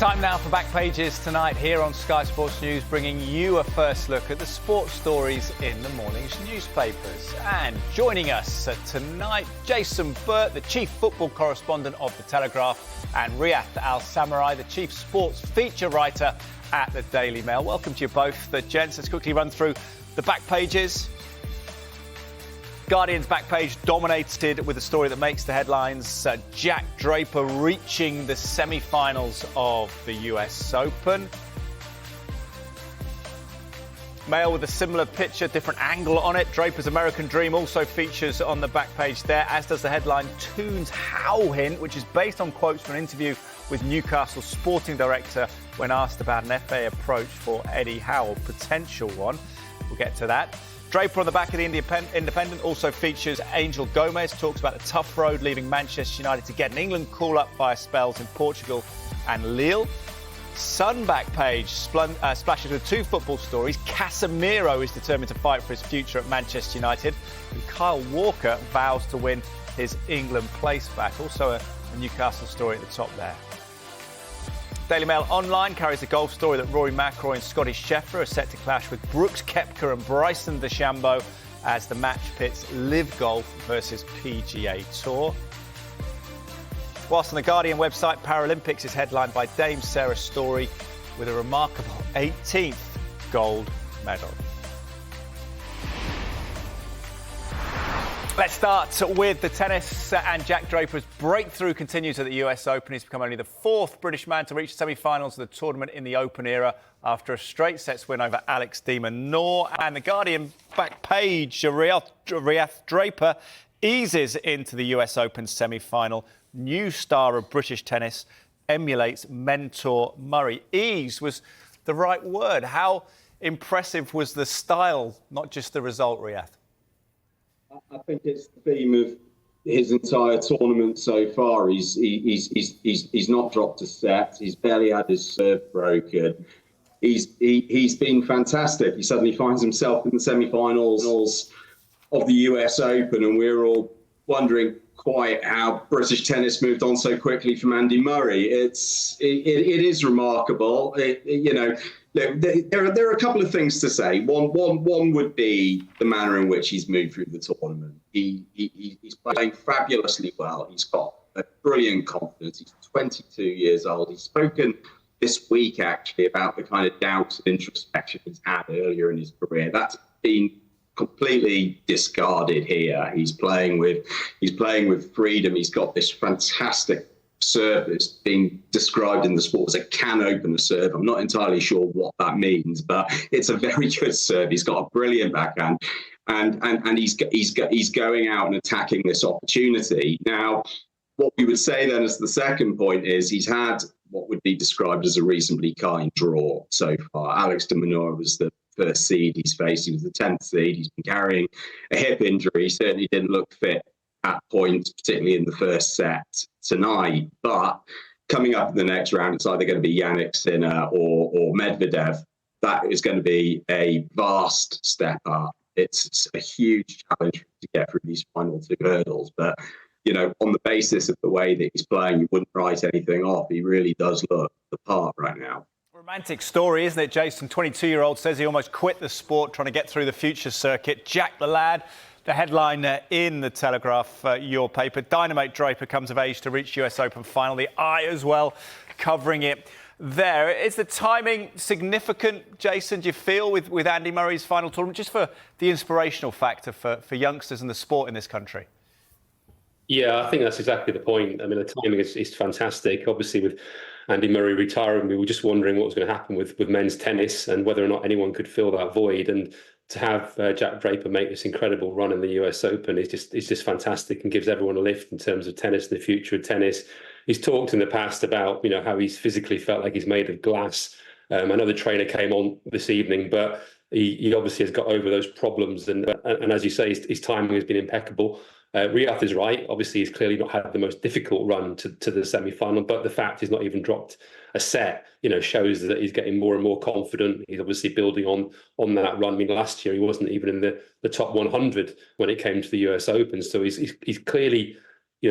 Time now for Back Pages tonight here on Sky Sports News, bringing you a first look at the sports stories in the morning's newspapers. And joining us tonight, Jason Burt, the chief football correspondent of The Telegraph, and Riyadh Al-Samarrai, the chief sports feature writer at the Daily Mail. Welcome to you both, the gents. Let's quickly run through the back pages. Guardian's back page dominated with a story that makes the headlines. Jack Draper reaching the semi-finals of the US Open. Mail with a similar picture, different angle on it. Draper's American Dream also features on the back page there, as does the headline Toon's How Hint, which is based on quotes from an interview with Newcastle's sporting director when asked about an FA approach for Eddie Howe, a potential one. We'll get to that. Draper on the back of the Independent also features Angel Gomez, talks about the tough road leaving Manchester United to get an England call-up via spells in Portugal and Lille. Sun back page splashes with two football stories. Casemiro is determined to fight for his future at Manchester United, and Kyle Walker vows to win his England place back. Also a Newcastle story at the top there. Daily Mail Online carries a golf story that Rory McIlroy and Scotty Scheffler are set to clash with Brooks Koepka and Bryson DeChambeau as the match pits Live Golf versus PGA Tour. Whilst on the Guardian website, Paralympics is headlined by Dame Sarah Storey with a remarkable 18th gold medal. Let's start with the tennis, and Jack Draper's breakthrough continues at the US Open. He's become only the fourth British man to reach semi-finals of the tournament in the Open era after a straight sets win over Alex de Minaur. And the Guardian back page, Riyadh Draper eases into the US Open semi-final. New star of British tennis emulates mentor Murray. Ease was the right word. How impressive was the style, not just the result, Riyadh? I think it's the theme of his entire tournament so far. He's not dropped a set. He's barely had his serve broken. He's been fantastic. He suddenly finds himself in the semi-finals of the US Open, and we're all wondering quite how British tennis moved on so quickly from Andy Murray. It is remarkable. Look, there are a couple of things to say. One would be the manner in which he's moved through the tournament. He's playing fabulously well. He's got a brilliant confidence. He's 22 years old. He's spoken this week actually about the kind of doubts and introspection he's had earlier in his career. That's been completely discarded here. He's playing with freedom. He's got this fantastic serve that's being described in the sport as a can opener serve. I'm not entirely sure what that means, but it's a very good serve. He's got a brilliant backhand, and he's going out and attacking this opportunity. Now, what we would say then as the second point is he's had what would be described as a reasonably kind draw so far. Alex de Minaur was the first seed he's faced. He was the 10th seed. He's been carrying a hip injury. He certainly didn't look fit at points, particularly in the first set tonight. But coming up in the next round, it's either going to be Yannick Sinner or Medvedev. That is going to be a vast step up. It's a huge challenge to get through these final two hurdles. But, on the basis of the way that he's playing, you wouldn't write anything off. He really does look the part right now. Romantic story, isn't it, Jason? 22-year-old says he almost quit the sport trying to get through the future circuit. Jack the lad. The headline in the Telegraph, your paper, Dynamite Draper comes of age to reach US Open final. The Eye as well covering it there. Is the timing significant, Jason, do you feel, with Andy Murray's final tournament, just for the inspirational factor for youngsters in the sport in this country? Yeah, I think that's exactly the point. I mean, the timing is fantastic. Obviously, with Andy Murray retiring, we were just wondering what was going to happen with men's tennis and whether or not anyone could fill that void. And to have Jack Draper make this incredible run in the US Open is just fantastic and gives everyone a lift in terms of tennis and the future of tennis. He's talked in the past about how he's physically felt like he's made of glass. I know the trainer came on this evening, but he obviously has got over those problems. And as you say, his timing has been impeccable. Riyadh is right. Obviously, he's clearly not had the most difficult run to the semi-final, but the fact he's not even dropped a set, shows that he's getting more and more confident. He's obviously building on that run. I mean, last year he wasn't even in the top 100 when it came to the US Open. So he's clearly,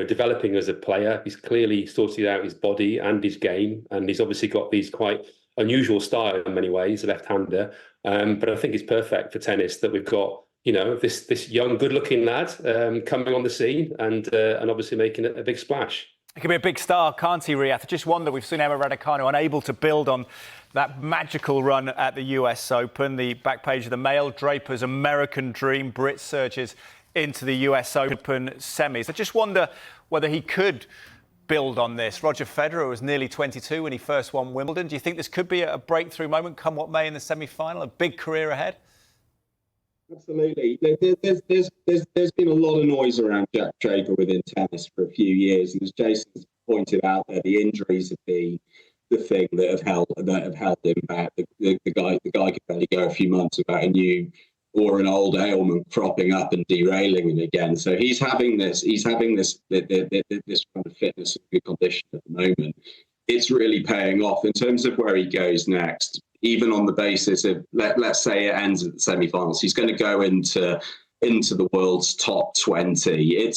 developing as a player. He's clearly sorted out his body and his game, and he's obviously got these quite unusual style in many ways, a left-hander. But I think it's perfect for tennis that we've got, this young, good-looking lad coming on the scene and obviously making a big splash. He can be a big star, can't he, Riyadh? I just wonder, we've seen Emma Raducanu unable to build on that magical run at the US Open. The back page of the Mail, Draper's American dream, Brit surges into the US Open semis. I just wonder whether he could build on this. Roger Federer was nearly 22 when he first won Wimbledon. Do you think this could be a breakthrough moment, come what may, in the semi-final? A big career ahead? Absolutely. There's been a lot of noise around Jack Draper within tennis for a few years, and as Jason's pointed out there, the injuries have been the thing that have held him back. The guy could only go a few months without a new or an old ailment cropping up and derailing him again. So he's having this kind of fitness and good condition at the moment. It's really paying off in terms of where he goes next. Even on the basis of let's say it ends at the semi-finals, he's going to go into the world's top 20.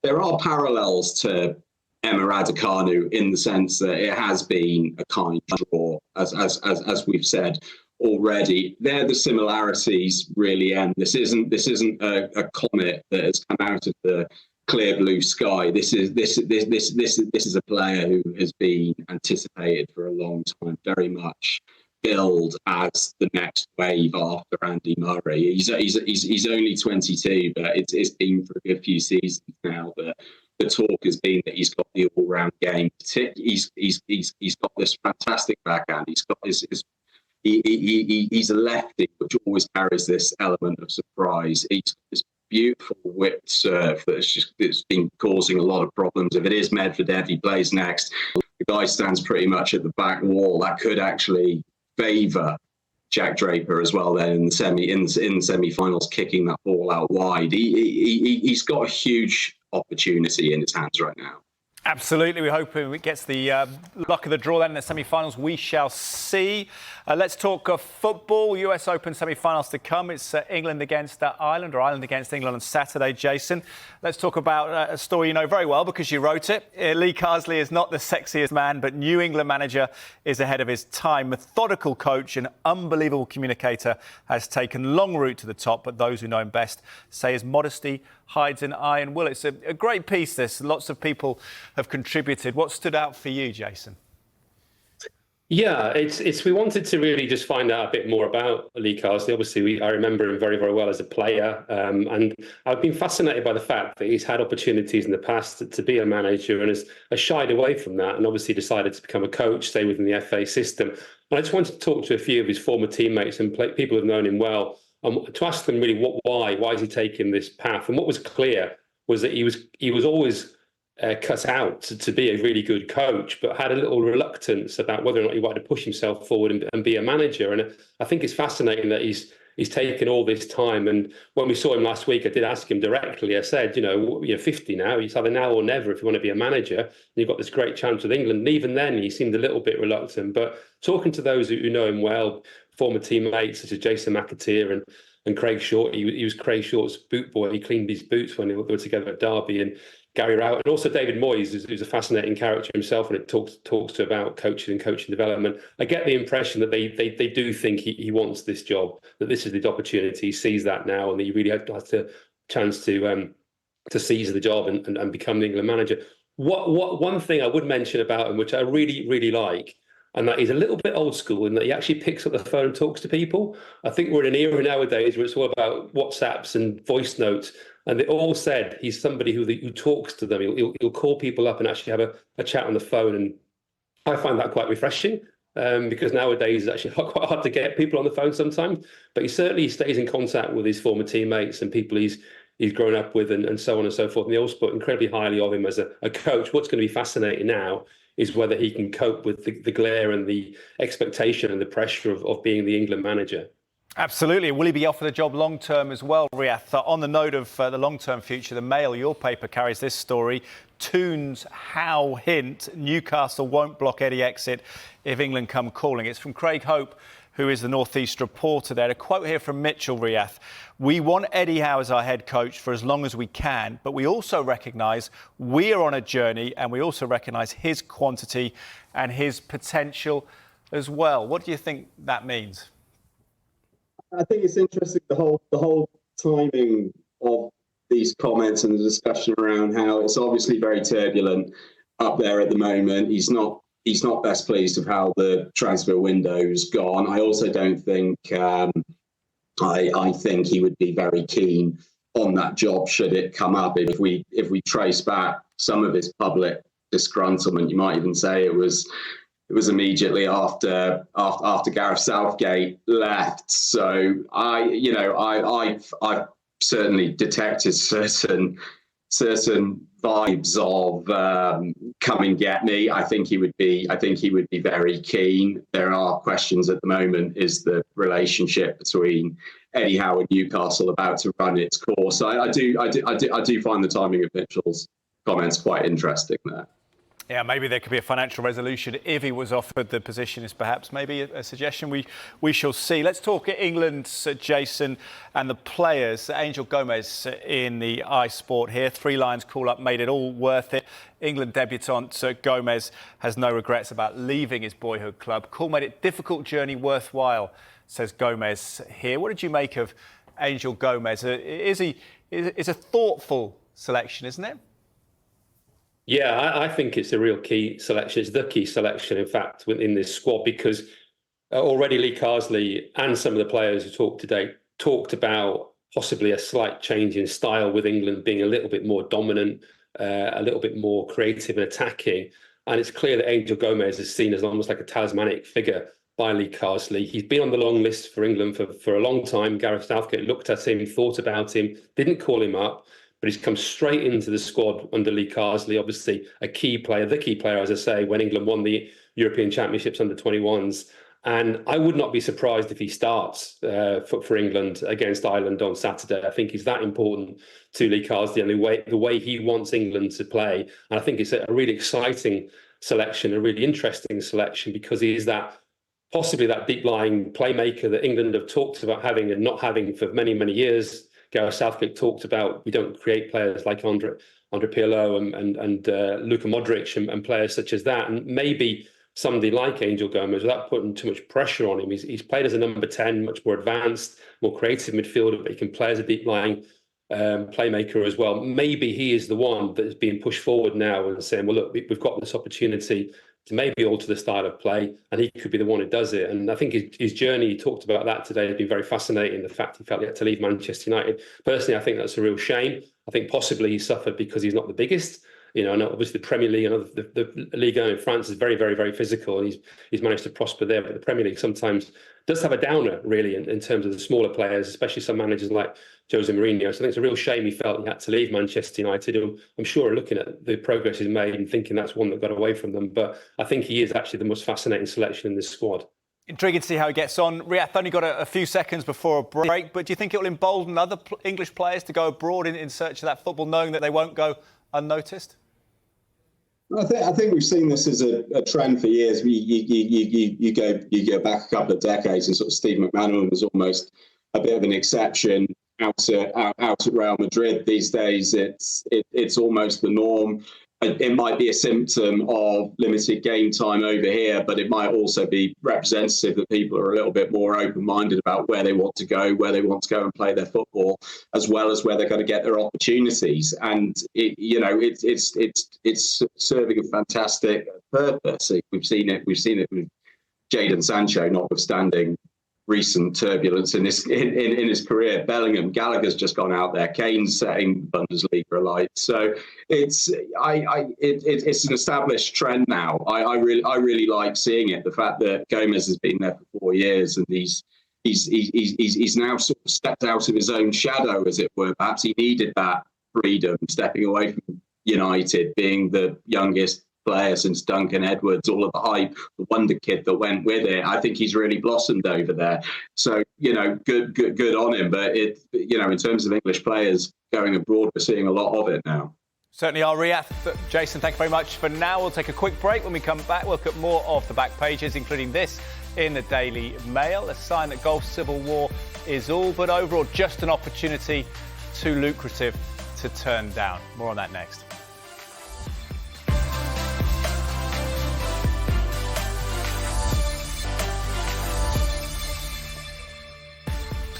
There are parallels to Emma Raducanu in the sense that it has been a kind draw, as we've said already. There, the similarities really end. This isn't a comet that has come out of the clear blue sky. This is a player who has been anticipated for a long time, very much billed as the next wave after Andy Murray. He's only 22, but it's been for a good few seasons now that the talk has been that he's got the all-round game. He's got this fantastic backhand. He's a lefty, which always carries this element of surprise. He's got this beautiful whipped serve that's been causing a lot of problems. If it is Medvedev, he plays next. The guy stands pretty much at the back wall. That could actually favour Jack Draper as well. Then in the semi-finals, kicking that ball out wide, he's got a huge opportunity in his hands right now. Absolutely. We hope it gets the luck of the draw then in the semi-finals. We shall see. Let's talk football. US Open semi-finals to come. It's England against Ireland, or Ireland against England on Saturday, Jason. Let's talk about a story you know very well because you wrote it. Lee Carsley is not the sexiest man, but New England manager is ahead of his time. Methodical coach and unbelievable communicator, has taken long route to the top, but those who know him best say his modesty hides an iron will. It's a great piece, this. Lots of people have contributed. What stood out for you, Jason? Yeah, we wanted to really just find out a bit more about Lee Carsley. Obviously, I remember him very, very well as a player, and I've been fascinated by the fact that he's had opportunities in the past to be a manager and has shied away from that, and obviously decided to become a coach, stay within the FA system. And I just wanted to talk to a few of his former teammates and people who've known him well, to ask them really why is he taking this path. And what was clear was that he was always cut out to be a really good coach, but had a little reluctance about whether or not he wanted to push himself forward and be a manager. And I think it's fascinating that he's taken all this time. And when we saw him last week, I did ask him directly. I said, you're 50 now. It's either now or never if you want to be a manager. And you've got this great chance with England. And even then, he seemed a little bit reluctant. But talking to those who know him well, former teammates such as Jason McAteer and Craig Short, he was Craig Short's boot boy. He cleaned his boots when they were together at Derby, and Gary Rowett, and also David Moyes, who's a fascinating character himself, and it talks to about coaching and coaching development. I get the impression that they do think he wants this job, that this is the opportunity. He sees that now, and that he really has a chance to seize the job and become the England manager. One thing I would mention about him, which I really, really like, and that he's a little bit old school in that he actually picks up the phone and talks to people. I think we're in an era nowadays where it's all about WhatsApps and voice notes. And they all said he's somebody who talks to them. He'll call people up and actually have a chat on the phone. And I find that quite refreshing because nowadays it's actually quite hard to get people on the phone sometimes. But he certainly stays in contact with his former teammates and people he's grown up with and so on and so forth. And they all spoke incredibly highly of him as a coach. What's going to be fascinating now is whether he can cope with the glare and the expectation and the pressure of being the England manager. Absolutely. Will he be offered a job long-term as well, Riyadh? On the note of the long-term future, the Mail, your paper, carries this story. Toon's Howe hint, Newcastle won't block any exit if England come calling. It's from Craig Hope, who is the North East reporter there. A quote here from Mitchell, Riath. We want Eddie Howe as our head coach for as long as we can, but we also recognise we are on a journey and we also recognise his quantity and his potential as well. What do you think that means? I think it's interesting, the whole timing of these comments and the discussion around how it's obviously very turbulent up there at the moment. He's not best pleased with how the transfer window's gone. I also don't think I think he would be very keen on that job should it come up. If we trace back some of his public disgruntlement, you might even say it was immediately after Gareth Southgate left. So I've certainly detected certain vibes of come and get me. I think he would be very keen. There are questions at the moment: is the relationship between Eddie Howe and Newcastle about to run its course? I do find the timing of Mitchell's comments quite interesting there. Yeah, maybe there could be a financial resolution if he was offered the position, is perhaps maybe a suggestion we shall see. Let's talk England, Jason, and the players. Angel Gomez in the iSport here. 3 lines call-up made it all worth it. England debutant Gomez has no regrets about leaving his boyhood club. Call made it difficult journey worthwhile, says Gomez here. What did you make of Angel Gomez? It's a thoughtful selection, isn't it? Yeah, I think it's a real key selection. It's the key selection, in fact, within this squad, because already Lee Carsley and some of the players who talked today talked about possibly a slight change in style, with England being a little bit more dominant, a little bit more creative and attacking. And it's clear that Angel Gomez is seen as almost like a talismanic figure by Lee Carsley. He's been on the long list for England for a long time. Gareth Southgate looked at him, thought about him, didn't call him up, but he's come straight into the squad under Lee Carsley. Obviously, the key player, as I say, when England won the European Championships under 21s. And I would not be surprised if he starts for England against Ireland on Saturday. I think he's that important to Lee Carsley and the way he wants England to play. And I think it's a really exciting selection, a really interesting selection, because he is possibly that deep-lying playmaker that England have talked about having and not having for many, many years. Gareth Southgate talked about we don't create players like Andre Pirlo and Luka Modric and players such as that. And maybe somebody like Angel Gomez, without putting too much pressure on him, he's played as a number 10, much more advanced, more creative midfielder, but he can play as a deep-lying playmaker as well. Maybe he is the one that is being pushed forward now and saying, well, look, we've got this opportunity to maybe alter the style of play, and he could be the one who does it. And I think his journey, he talked about that today, has been very fascinating. The fact he felt he had to leave Manchester United. Personally, I think that's a real shame. I think possibly he suffered because he's not the biggest. And obviously the Premier League and the Ligue 1 in France is very, very, very physical, and he's managed to prosper there. But the Premier League sometimes does have a downer, really, in terms of the smaller players, especially some managers like Jose Mourinho. So I think it's a real shame he felt he had to leave Manchester United. I'm sure looking at the progress he's made and thinking that's one that got away from them. But I think he is actually the most fascinating selection in this squad. Intriguing to see how he gets on. Riath, only got a few seconds before a break, but do you think it will embolden other English players to go abroad in search of that football, knowing that they won't go unnoticed? I think we've seen this as a trend for years. You go back a couple of decades, and sort of Steve McManaman was almost a bit of an exception out at Real Madrid. These days, it's almost the norm. It might be a symptom of limited game time over here, but it might also be representative that people are a little bit more open-minded about where they want to go and play their football, as well as where they're going to get their opportunities. And it's serving a fantastic purpose. We've seen it with Jadon Sancho, notwithstanding recent turbulence in his career. Bellingham, Gallagher's just gone out there. Kane's setting Bundesliga alight. So it's an established trend now. I really like seeing it. The fact that Gomez has been there for 4 years and he's now sort of stepped out of his own shadow, as it were. Perhaps he needed that freedom, stepping away from United, being the youngest player since Duncan Edwards, all of the hype, the wonder kid that went with it. I think he's really blossomed over there. So, good on him. But in terms of English players going abroad, we're seeing a lot of it now. Certainly are, Riath. Jason, thank you very much. For now, we'll take a quick break. When we come back, we'll look at more of the back pages, including this in the Daily Mail, a sign that golf's civil war is all but over, or just an opportunity too lucrative to turn down. More on that next.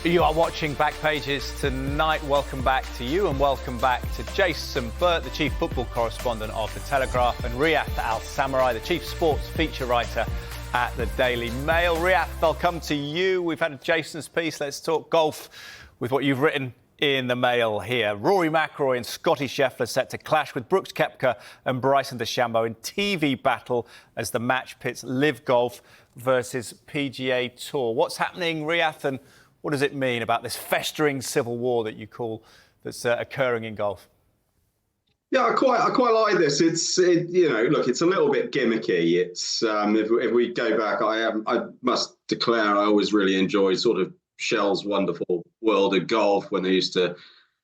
You are watching Back Pages tonight. Welcome back to you, and welcome back to Jason Burt, the chief football correspondent of The Telegraph, and Riyadh Al-Samurai, the chief sports feature writer at the Daily Mail. Riyadh, I'll come to you. We've had Jason's piece. Let's talk golf with what you've written in the Mail here. Rory McIlroy and Scottie Scheffler set to clash with Brooks Koepka and Bryson DeChambeau in TV battle as the match pits Live Golf versus PGA Tour. What's happening, Riyadh, and what does it mean about this festering civil war that you call that's occurring in golf? Yeah, I quite like this. Look, it's a little bit gimmicky. It's if we go back, I must declare I always really enjoyed sort of Shell's wonderful world of golf when they used to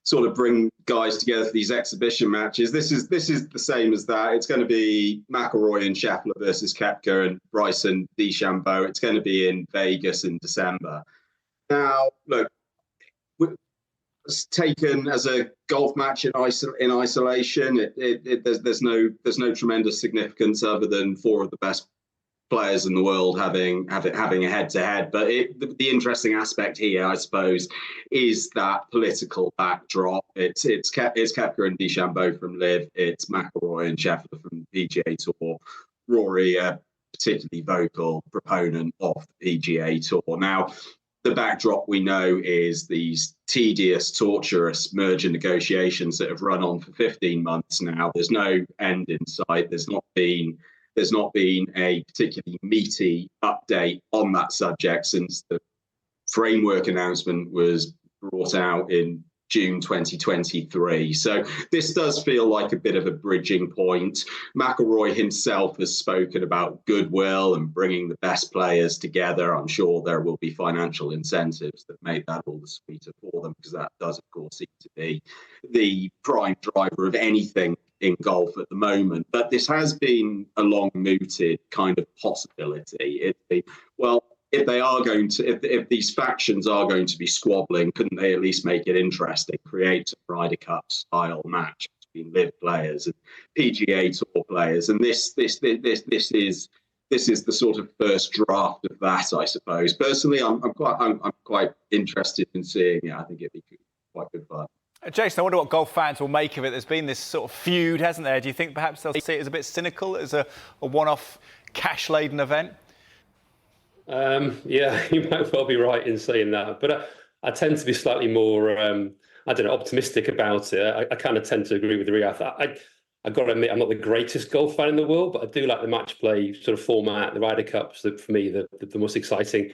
sort of bring guys together for these exhibition matches. This is the same as that. It's going to be McIlroy and Scheffler versus Koepka and Bryson DeChambeau. It's going to be in Vegas in December. Now, look, it's taken as a golf match in isolation. There's no tremendous significance other than four of the best players in the world having a head-to-head. But the interesting aspect here, I suppose, is that political backdrop. It's Koepka and DeChambeau from Live. It's McIlroy and Scheffler from PGA Tour. Rory, a particularly vocal proponent of the PGA Tour. Now, the backdrop we know is these tedious, torturous merger negotiations that have run on for 15 months now. There's no end in sight. There's not been a particularly meaty update on that subject since the framework announcement was brought out in June 2023. So this does feel like a bit of a bridging point. McIlroy himself has spoken about goodwill and bringing the best players together. I'm sure there will be financial incentives that make that all the sweeter for them, because that does, of course, seem to be the prime driver of anything in golf at the moment. But this has been a long mooted kind of possibility. If these factions are going to be squabbling, couldn't they at least make it interesting, create a Ryder Cup style match between Live players and PGA Tour players? And this is the sort of first draft of that, I suppose. Personally, I'm quite interested in seeing it. I think it'd be quite good fun. Jason, I wonder what golf fans will make of it. There's been this sort of feud, hasn't there? Do you think perhaps they'll see it as a bit cynical, as a one-off cash-laden event? Yeah, you might well be right in saying that. But I tend to be slightly more, optimistic about it. I kind of tend to agree with Riyadh. I've got to admit, I'm not the greatest golf fan in the world, but I do like the match play sort of format. The Ryder Cup's, for me, the most exciting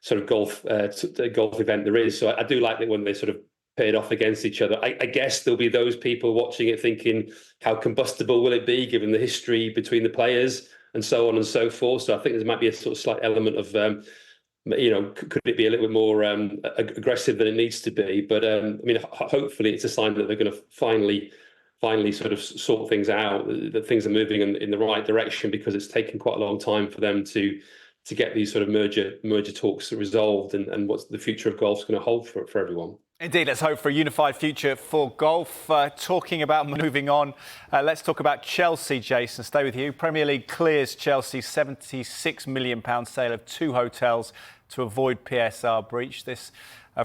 sort of golf event there is. So I do like it when they sort of paired off against each other. I guess there'll be those people watching it thinking, how combustible will it be, given the history between the players and so on and so forth. So I think there might be a sort of slight element of, could it be a little bit more aggressive than it needs to be? But hopefully it's a sign that they're going to finally sort of sort things out, that things are moving in the right direction, because it's taken quite a long time for them to get these sort of merger talks resolved, and what's the future of golf's going to hold for everyone. Indeed, let's hope for a unified future for golf. Talking about moving on, let's talk about Chelsea, Jason. Stay with you. Premier League clears Chelsea's £76 million sale of 2 hotels to avoid PSR breach. This,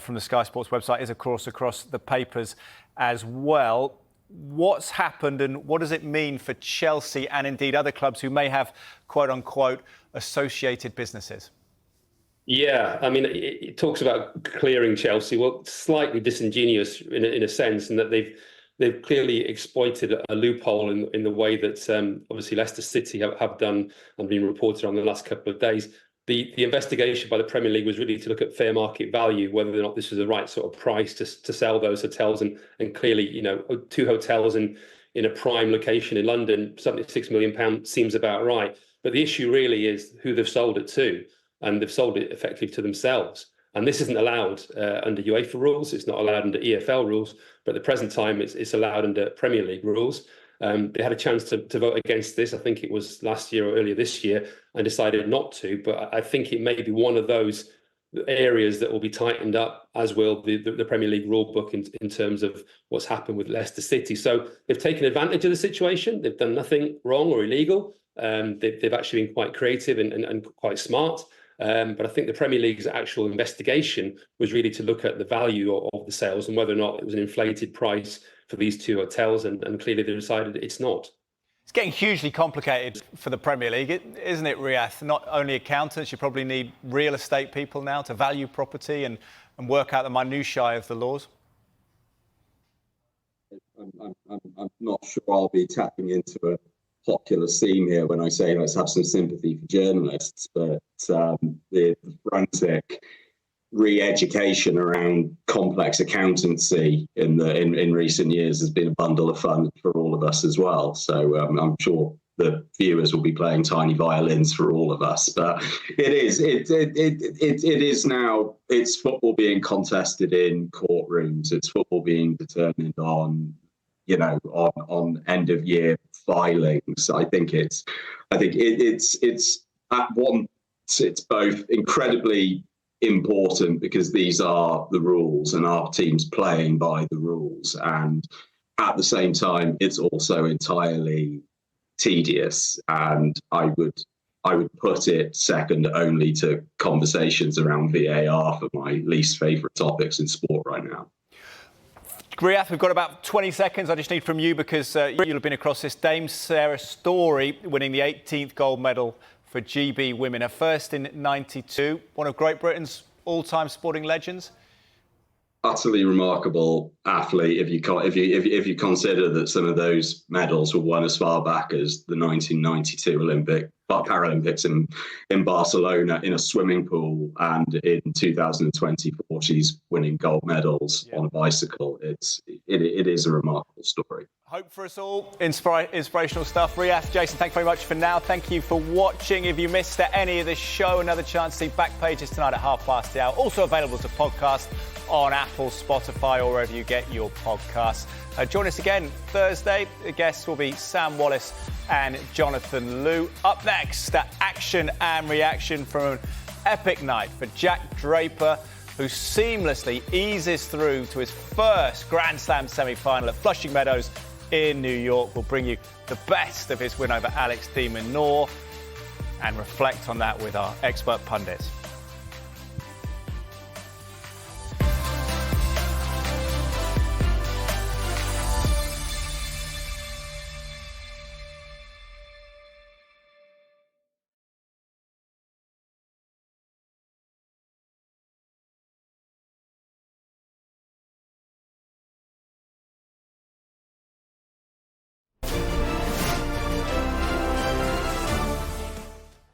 from the Sky Sports website, is, of course, across the papers as well. What's happened, and what does it mean for Chelsea and indeed other clubs who may have, quote-unquote, associated businesses? Yeah, I mean, it talks about clearing Chelsea. Well, slightly disingenuous in a sense, in that they've clearly exploited a loophole in the way that obviously Leicester City have done and been reported on the last couple of days. The investigation by the Premier League was really to look at fair market value, whether or not this was the right sort of price to sell those hotels. And clearly, 2 hotels in a prime location in London, £76 million seems about right. But the issue really is who they've sold it to. And they've sold it effectively to themselves. And this isn't allowed under UEFA rules. It's not allowed under EFL rules. But at the present time, it's allowed under Premier League rules. They had a chance to vote against this. I think it was last year or earlier this year, and decided not to. But I think it may be one of those areas that will be tightened up, as will the Premier League rule book in terms of what's happened with Leicester City. So they've taken advantage of the situation. They've done nothing wrong or illegal. They've actually been quite creative and quite smart. But I think the Premier League's actual investigation was really to look at the value of the sales and whether or not it was an inflated price for these two hotels. And clearly they decided it's not. It's getting hugely complicated for the Premier League, isn't it, Riath? Not only accountants, you probably need real estate people now to value property and work out the minutiae of the laws. I'm not sure I'll be tapping into a popular theme here when I say let's have some sympathy for journalists, but the frantic re-education around complex accountancy in recent years has been a bundle of fun for all of us as well. So I'm sure the viewers will be playing tiny violins for all of us. But it is now. It's football being contested in courtrooms. It's football being determined on end of year filings. I think it's at once it's both incredibly important because these are the rules and our team's playing by the rules, and at the same time it's also entirely tedious, and I would put it second only to conversations around VAR for my least favourite topics in sport right now. Riath, we've got about 20 seconds. I just need from you because you'll have been across this. Dame Sarah Storey winning the 18th gold medal for GB women, her first in '92. One of Great Britain's all-time sporting legends. Utterly remarkable athlete. If you consider that some of those medals were won as far back as the 1992 Paralympics in Barcelona in a swimming pool, and in 2024 she's winning gold medals on a bicycle. It is a remarkable story. Hope for us all. Inspirational stuff. Riath, Jason, thank you very much for now. Thank you for watching. If you missed any of this show, another chance to see Back Pages tonight at hour. Also available to podcast on Apple, Spotify, or wherever you get your podcasts. Join us again Thursday. The guests will be Sam Wallace and Jonathan Liu. Up next, action and reaction from an epic night for Jack Draper, who seamlessly eases through to his first Grand Slam semi-final at Flushing Meadows in New York. We'll bring you the best of his win over Alex de Minaur and reflect on that with our expert pundits.